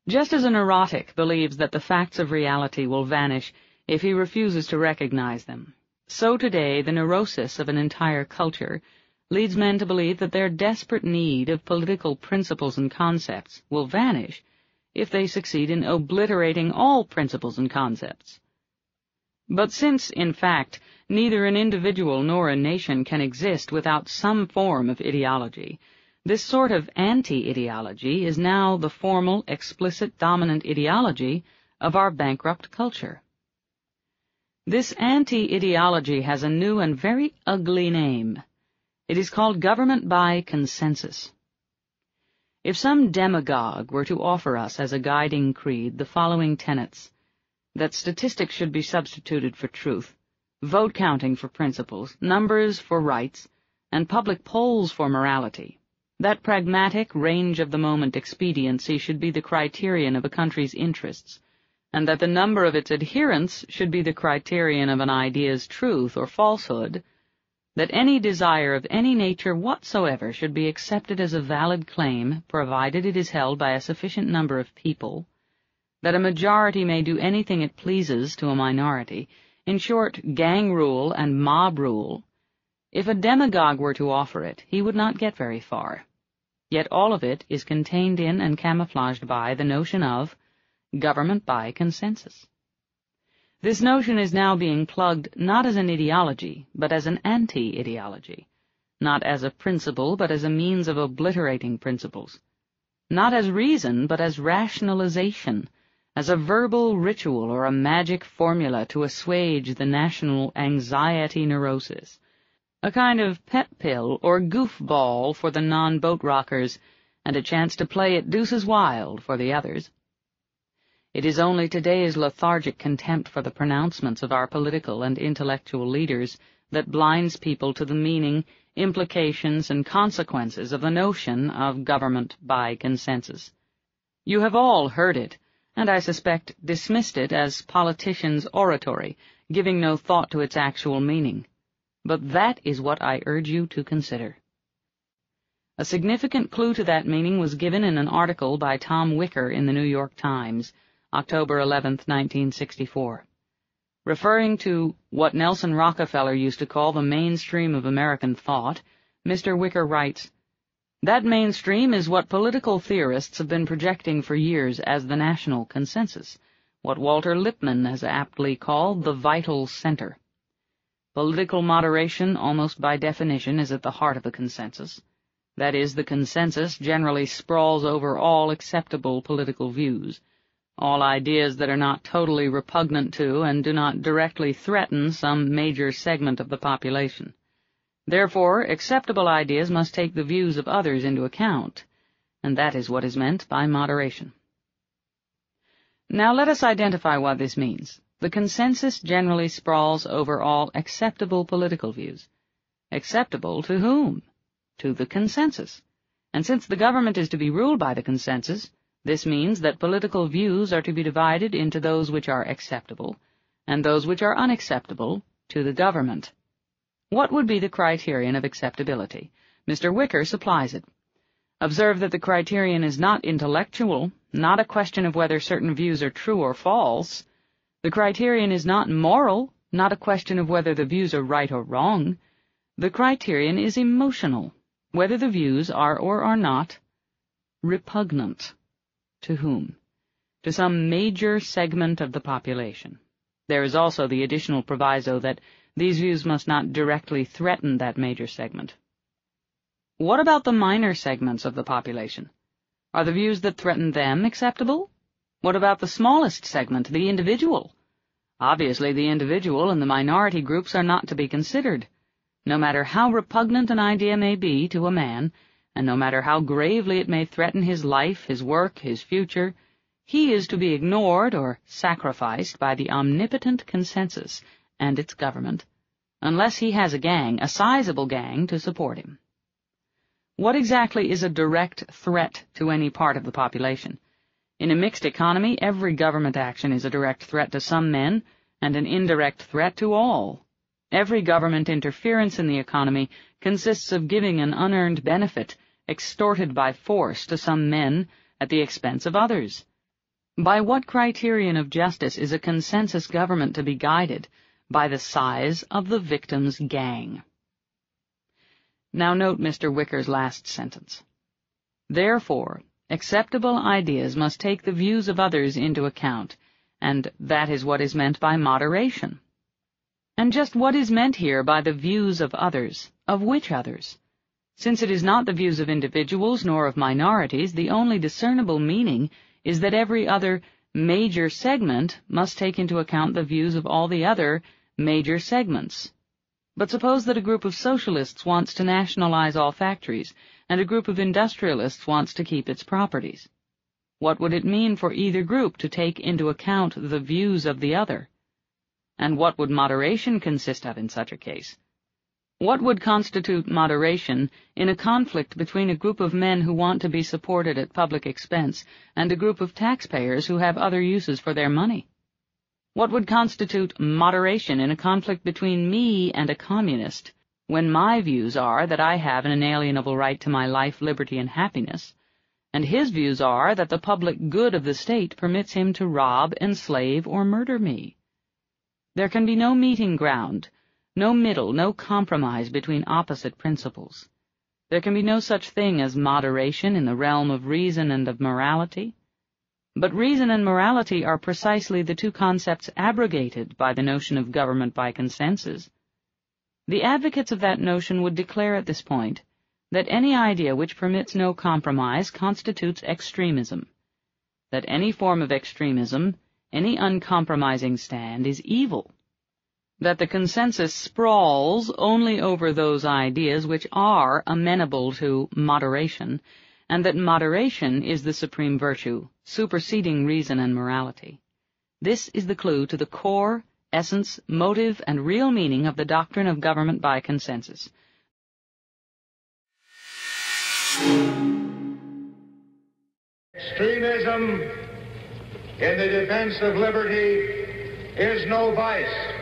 Just as a neurotic believes that the facts of reality will vanish if he refuses to recognize them, so today the neurosis of an entire culture leads men to believe that their desperate need of political principles and concepts will vanish if they succeed in obliterating all principles and concepts. But since, in fact, neither an individual nor a nation can exist without some form of ideology, this sort of anti-ideology is now the formal, explicit, dominant ideology of our bankrupt culture. This anti-ideology has a new and very ugly name. It is called government by consensus. If some demagogue were to offer us as a guiding creed the following tenets: that statistics should be substituted for truth, vote counting for principles, numbers for rights, and public polls for morality, that pragmatic, range-of-the-moment expediency should be the criterion of a country's interests, and that the number of its adherents should be the criterion of an idea's truth or falsehood, that any desire of any nature whatsoever should be accepted as a valid claim, provided it is held by a sufficient number of people, that a majority may do anything it pleases to a minority, in short, gang rule and mob rule. If a demagogue were to offer it, he would not get very far. Yet all of it is contained in and camouflaged by the notion of government by consensus. This notion is now being plugged not as an ideology, but as an anti-ideology, not as a principle, but as a means of obliterating principles, not as reason, but as rationalization, as a verbal ritual or a magic formula to assuage the national anxiety neurosis, a kind of pet pill or goofball for the non-boat rockers, and a chance to play it deuces wild for the others. It is only today's lethargic contempt for the pronouncements of our political and intellectual leaders that blinds people to the meaning, implications, and consequences of the notion of government by consensus. You have all heard it, and I suspect dismissed it as politicians' oratory, giving no thought to its actual meaning. But that is what I urge you to consider. A significant clue to that meaning was given in an article by Tom Wicker in the New York Times, October 11, 1964. Referring to what Nelson Rockefeller used to call the mainstream of American thought, Mr. Wicker writes, "That mainstream is what political theorists have been projecting for years as the national consensus, what Walter Lippmann has aptly called the vital center. Political moderation, almost by definition, is at the heart of the consensus. That is, the consensus generally sprawls over all acceptable political views, all ideas that are not totally repugnant to and do not directly threaten some major segment of the population. Therefore, acceptable ideas must take the views of others into account, and that is what is meant by moderation." Now let us identify what this means. The consensus generally sprawls over all acceptable political views. Acceptable to whom? To the consensus. And since the government is to be ruled by the consensus, this means that political views are to be divided into those which are acceptable and those which are unacceptable to the government. What would be the criterion of acceptability? Mr. Wicker supplies it. Observe that the criterion is not intellectual, not a question of whether certain views are true or false. The criterion is not moral, not a question of whether the views are right or wrong. The criterion is emotional, whether the views are or are not repugnant. To whom? To some major segment of the population. There is also the additional proviso that these views must not directly threaten that major segment. What about the minor segments of the population? Are the views that threaten them acceptable? What about the smallest segment, the individual? Obviously, the individual and the minority groups are not to be considered. No matter how repugnant an idea may be to a man, and no matter how gravely it may threaten his life, his work, his future, he is to be ignored or sacrificed by the omnipotent consensus and its government, unless he has a gang, a sizable gang, to support him. What exactly is a direct threat to any part of the population? In a mixed economy, every government action is a direct threat to some men and an indirect threat to all. Every government interference in the economy consists of giving an unearned benefit, extorted by force, to some men at the expense of others. By what criterion of justice is a consensus government to be guided? By the size of the victim's gang. Now note Mr. Wicker's last sentence. Therefore, acceptable ideas must take the views of others into account, and that is what is meant by moderation. And just what is meant here by the views of others? Of which others? Since it is not the views of individuals nor of minorities, the only discernible meaning is that every other major segment must take into account the views of all the other major segments. But suppose that a group of socialists wants to nationalize all factories, and a group of industrialists wants to keep its properties. What would it mean for either group to take into account the views of the other? And what would moderation consist of in such a case? What would constitute moderation in a conflict between a group of men who want to be supported at public expense and a group of taxpayers who have other uses for their money? What would constitute moderation in a conflict between me and a communist, when my views are that I have an inalienable right to my life, liberty, and happiness, and his views are that the public good of the state permits him to rob, enslave, or murder me? There can be no meeting ground, no middle, no compromise between opposite principles. There can be no such thing as moderation in the realm of reason and of morality. But reason and morality are precisely the two concepts abrogated by the notion of government by consensus. The advocates of that notion would declare at this point that any idea which permits no compromise constitutes extremism, that any form of extremism, any uncompromising stand, is evil, that the consensus sprawls only over those ideas which are amenable to moderation, and that moderation is the supreme virtue, superseding reason and morality. This is the clue to the core, essence, motive, and real meaning of the doctrine of government by consensus. Extremism in the defense of liberty is no vice.